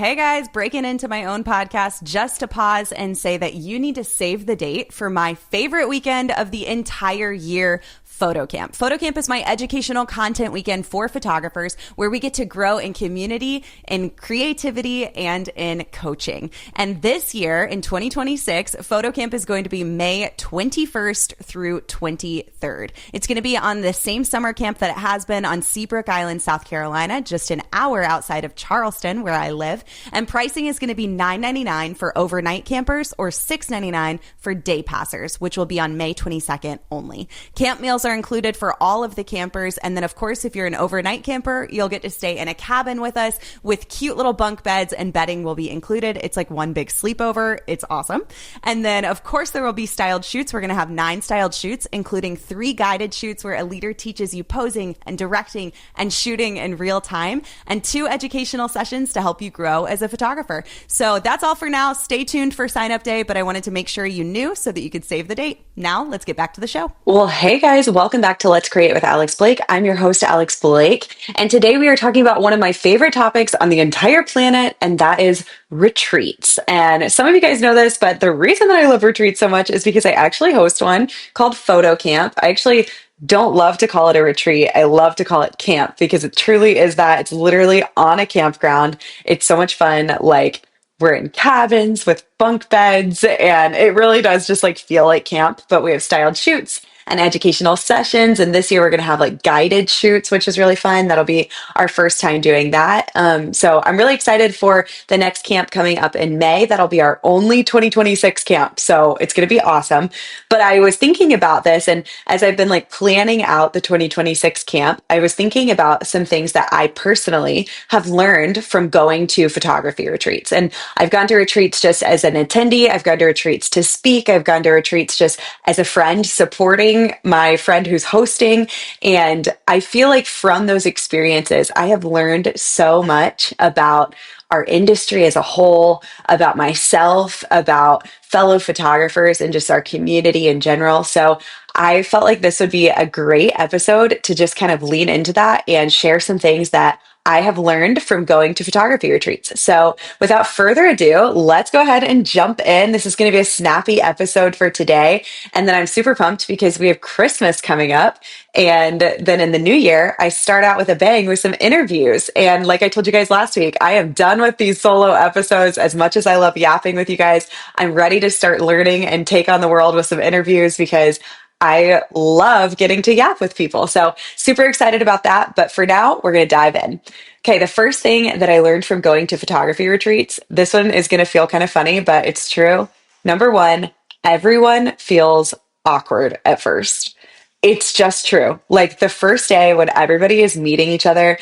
Hey guys, breaking into my own podcast just to pause and say that you need to save the date for my favorite weekend of the entire year, Photo Camp. Photo Camp is my educational content weekend for photographers where we get to grow in community, in creativity, and in coaching. And this year in 2026, Photo Camp is going to be May 21st through 23rd. It's going to be on the same summer camp that it has been on Seabrook Island, South Carolina, just an hour outside of Charleston where I live. And pricing is going to be $9.99 for overnight campers or $6.99 for day passers, which will be on May 22nd only. Camp meals are included for all of the campers. And then, of course, if you're an overnight camper, you'll get to stay in a cabin with us with cute little bunk beds, and bedding will be included. It's like one big sleepover. It's awesome. And then, of course, there will be styled shoots. We're going to have 9 styled shoots, including 3 guided shoots where a leader teaches you posing and directing and shooting in real time, and 2 educational sessions to help you grow as a photographer. So that's all for now. Stay tuned for sign up day, but I wanted to make sure you knew so that you could save the date. Now let's get back to the show. Well, hey guys, welcome back to Let's Create with Alex Blake. I'm your host, Alex Blake, and today we are talking about one of my favorite topics on the entire planet, and that is retreats. And some of you guys know this, but the reason that I love retreats so much is because I actually host one called Photo Camp. I actually don't love to call it a retreat. I love to call it camp because it truly is that. It's literally on a campground. It's so much fun. Like, we're in cabins with bunk beds, and it really does just like feel like camp, but we have styled shoots and educational sessions. And this year we're going to have like guided shoots, which is really fun. That'll be our first time doing that. So I'm really excited for the next camp coming up in May. That'll be our only 2026 camp. So it's going to be awesome. But I was thinking about this, and as I've been like planning out the 2026 camp, I was thinking about some things that I personally have learned from going to photography retreats. And I've gone to retreats just as an attendee. I've gone to retreats to speak. I've gone to retreats just as a friend supporting my friend who's hosting. And I feel like from those experiences, I have learned so much about our industry as a whole, about myself, about fellow photographers, and just our community in general. So I felt like this would be a great episode to just kind of lean into that and share some things that I have learned from going to photography retreats. So without further ado, let's go ahead and jump in. This is going to be a snappy episode for today. And then I'm super pumped because we have Christmas coming up. And then in the new year, I start out with a bang with some interviews. And like I told you guys last week, I am done with these solo episodes. As much as I love yapping with you guys, I'm ready to start learning and take on the world with some interviews because I love getting to yap with people. So super excited about that. But for now, we're going to dive in. Okay, the first thing that I learned from going to photography retreats, this one is going to feel kind of funny, but it's true. Number one, everyone feels awkward at first. It's just true. Like the first day when everybody is meeting each other,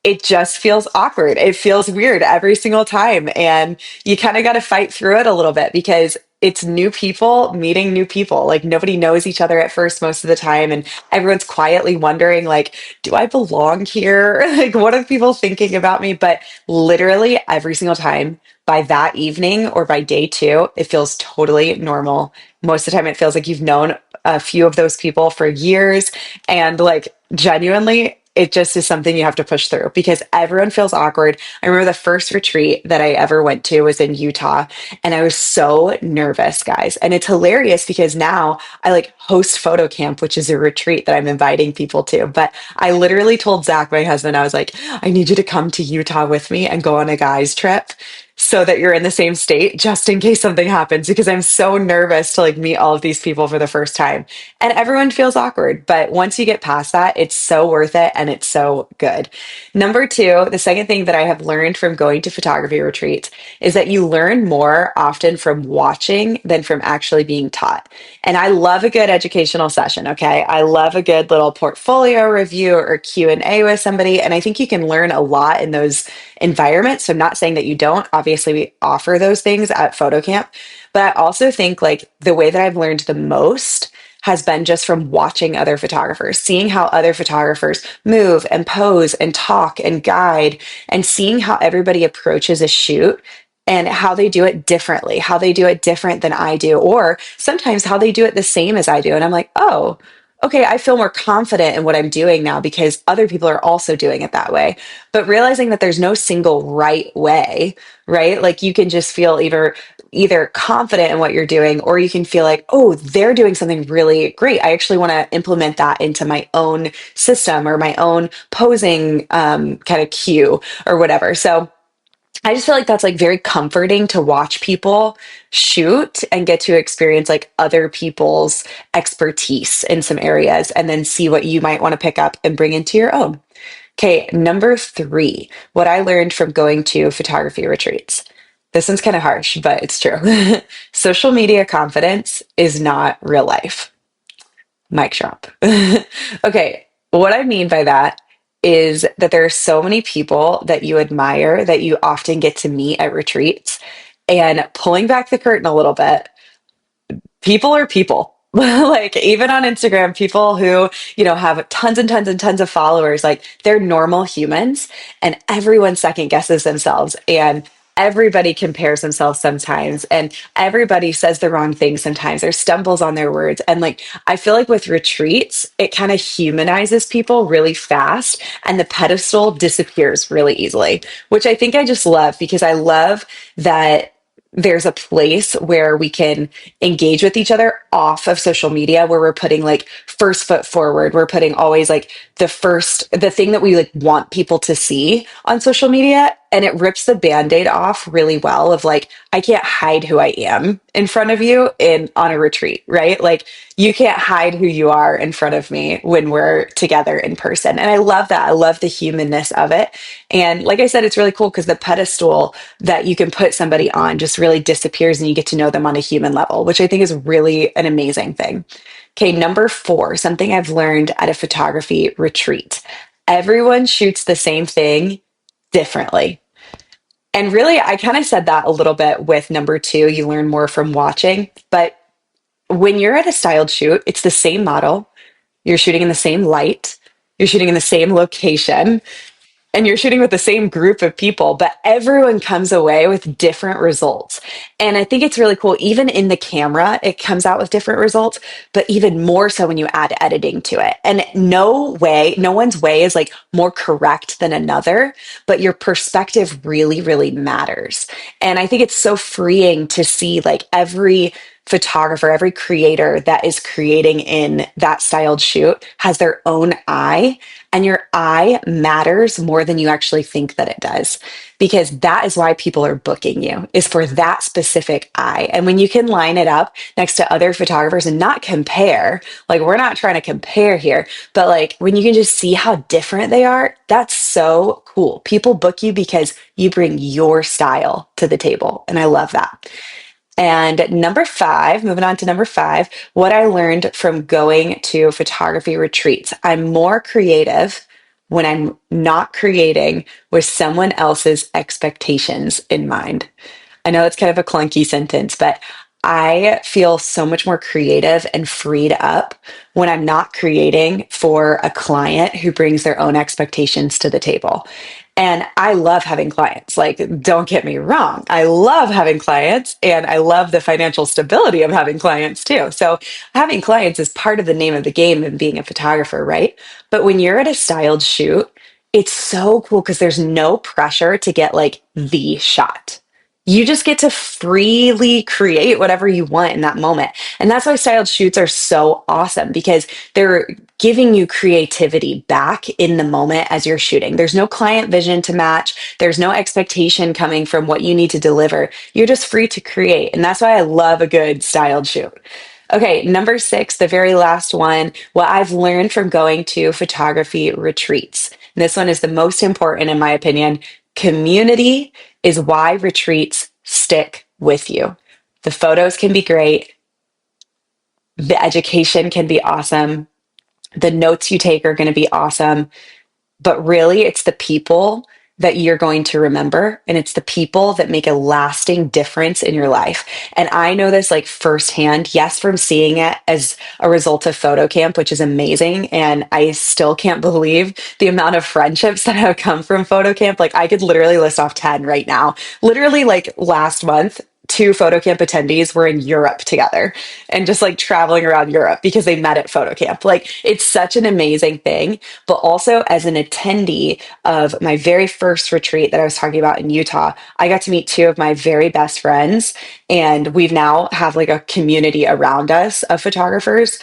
it just feels awkward. It feels weird every single time. And you kind of got to fight through it a little bit because it's new people meeting new people. Like nobody knows each other at first most of the time. And everyone's quietly wondering, like, do I belong here? Like, what are people thinking about me? But literally every single time by that evening or by day 2, it feels totally normal. Most of the time it feels like you've known a few of those people for years. And like genuinely, it just is something you have to push through because everyone feels awkward. I remember the first retreat that I ever went to was in Utah, and I was so nervous, guys. And it's hilarious because now I like host Photo Camp, which is a retreat that I'm inviting people to. But I literally told Zach, my husband, I was like, I need you to come to Utah with me and go on a guys trip so that you're in the same state just in case something happens because I'm so nervous to like meet all of these people for the first time. And everyone feels awkward, but once you get past that, it's so worth it and it's so good. Number 2, the second thing that I have learned from going to photography retreats is that you learn more often from watching than from actually being taught. And I love a good educational session, okay? I love a good little portfolio review or Q&A with somebody, and I think you can learn a lot in those environments. So I'm not saying that you don't. Obviously, we offer those things at Photo Camp, but I also think like the way that I've learned the most has been just from watching other photographers, seeing how other photographers move and pose and talk and guide, and seeing how everybody approaches a shoot and how they do it differently, how they do it different than I do, or sometimes how they do it the same as I do. And I'm like, oh, okay, I feel more confident in what I'm doing now because other people are also doing it that way. But realizing that there's no single right way, right? Like you can just feel either confident in what you're doing, or you can feel like, oh, they're doing something really great. I actually want to implement that into my own system or my own posing kind of cue or whatever. So I just feel like that's like very comforting to watch people shoot and get to experience like other people's expertise in some areas and then see what you might want to pick up and bring into your own. Okay, number three, what I learned from going to photography retreats. This one's kind of harsh, but it's true. Social media confidence is not real life. Mic drop. Okay, what I mean by that is that there are so many people that you admire that you often get to meet at retreats. And pulling back the curtain a little bit, people are people. Like even on Instagram, people who, have tons and tons and tons of followers, like they're normal humans and everyone second guesses themselves and everybody compares themselves sometimes and everybody says the wrong thing sometimes or stumbles on their words. And like I feel like with retreats, it kind of humanizes people really fast and the pedestal disappears really easily, which I think I just love because I love that there's a place where we can engage with each other off of social media where we're putting like first foot forward. We're putting always like the thing that we like want people to see on social media. And it rips the band-aid off really well of like, I can't hide who I am in front of you on a retreat, right? Like you can't hide who you are in front of me when we're together in person. And I love that. I love the humanness of it. And like I said, it's really cool because the pedestal that you can put somebody on just really disappears and you get to know them on a human level, which I think is really an amazing thing. Okay, number four, something I've learned at a photography retreat. Everyone shoots the same thing differently. And really, I kind of said that a little bit with number two, you learn more from watching. But when you're at a styled shoot, it's the same model. You're shooting in the same light. You're shooting in the same location and you're shooting with the same group of people, but everyone comes away with different results. And I think it's really cool. Even in the camera, it comes out with different results, but even more so when you add editing to it. And no one's way is like more correct than another, but your perspective really, really matters. And I think it's so freeing to see like every photographer, every creator that is creating in that styled shoot has their own eye, and your eye matters more than you actually think that it does, because that is why people are booking you, is for that specific eye. And when you can line it up next to other photographers and not compare, like we're not trying to compare here, but like when you can just see how different they are, that's so cool. People book you because you bring your style to the table. And I love that. And number five, moving on to number five, what I learned from going to photography retreats. I'm more creative when I'm not creating with someone else's expectations in mind. I know it's kind of a clunky sentence, but I feel so much more creative and freed up when I'm not creating for a client who brings their own expectations to the table. And I love having clients. Like, don't get me wrong. I love having clients and I love the financial stability of having clients too. So having clients is part of the name of the game and being a photographer, right? But when you're at a styled shoot, it's so cool because there's no pressure to get like the shot. You just get to freely create whatever you want in that moment. And that's why styled shoots are so awesome because they're giving you creativity back in the moment as you're shooting. There's no client vision to match. There's no expectation coming from what you need to deliver. You're just free to create. And that's why I love a good styled shoot. Okay, number six, the very last one, what I've learned from going to photography retreats. And this one is the most important, in my opinion. Community is why retreats stick with you. The photos can be great. The education can be awesome. The notes you take are going to be awesome. But really, it's the people that you're going to remember. And it's the people that make a lasting difference in your life. And I know this like firsthand, yes, from seeing it as a result of photo camp, which is amazing. And I still can't believe the amount of friendships that have come from photo camp. Like I could literally list off 10 right now. Literally like last month, two photo camp attendees were in Europe together and just like traveling around Europe because they met at photo camp. Like it's such an amazing thing. But also as an attendee of my very first retreat that I was talking about in Utah, I got to meet two of my very best friends, and we've now have like a community around us of photographers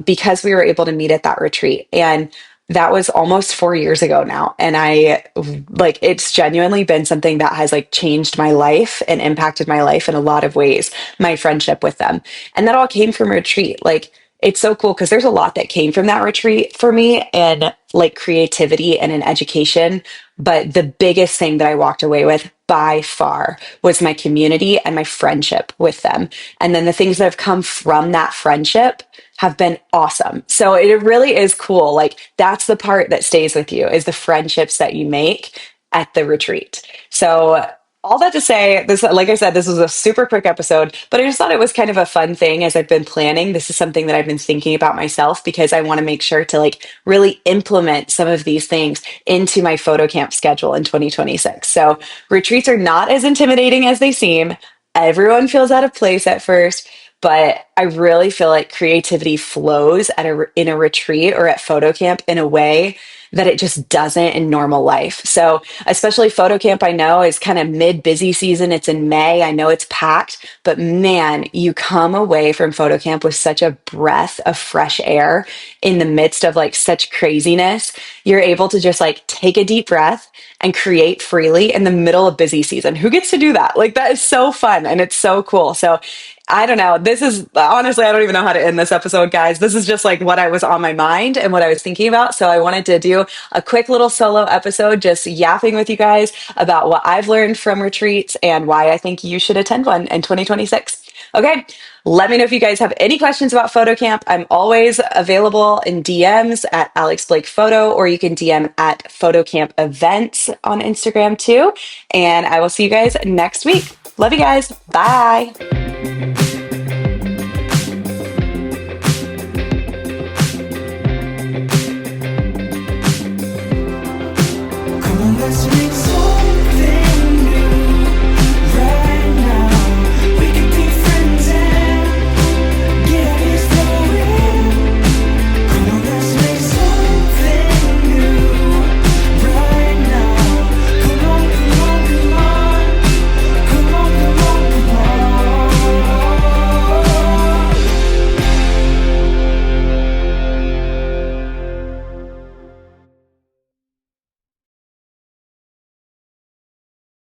because we were able to meet at that retreat. And that was almost 4 years ago now. And I like it's genuinely been something that has like changed my life and impacted my life in a lot of ways, my friendship with them. And that all came from a retreat. Like it's so cool because there's a lot that came from that retreat for me and like creativity and an education. But the biggest thing that I walked away with by far was my community and my friendship with them. And then the things that have come from that friendship have been awesome. So it really is cool. Like that's the part that stays with you is the friendships that you make at the retreat. So all that to say, this, like I said, this was a super quick episode, but I just thought it was kind of a fun thing as I've been planning. This is something that I've been thinking about myself because I want to make sure to like really implement some of these things into my photo camp schedule in 2026. So retreats are not as intimidating as they seem. Everyone feels out of place at first, but I really feel like creativity flows in a retreat or at photo camp in a way that it just doesn't in normal life. So especially photo camp, I know is kind of mid busy season. It's in May. I know it's packed, but man, you come away from photo camp with such a breath of fresh air in the midst of like such craziness. You're able to just like take a deep breath and create freely in the middle of busy season. Who gets to do that? Like that is so fun and it's so cool. So I don't know. This is honestly, I don't even know how to end this episode, guys. This is just like what I was on my mind and what I was thinking about. So I wanted to do a quick little solo episode, just yapping with you guys about what I've learned from retreats and why I think you should attend one in 2026. Okay. Let me know if you guys have any questions about photo camp. I'm always available in DMs at Alex Blake Photo, or you can DM at Photo Camp Events on Instagram too. And I will see you guys next week. Love you guys. Bye.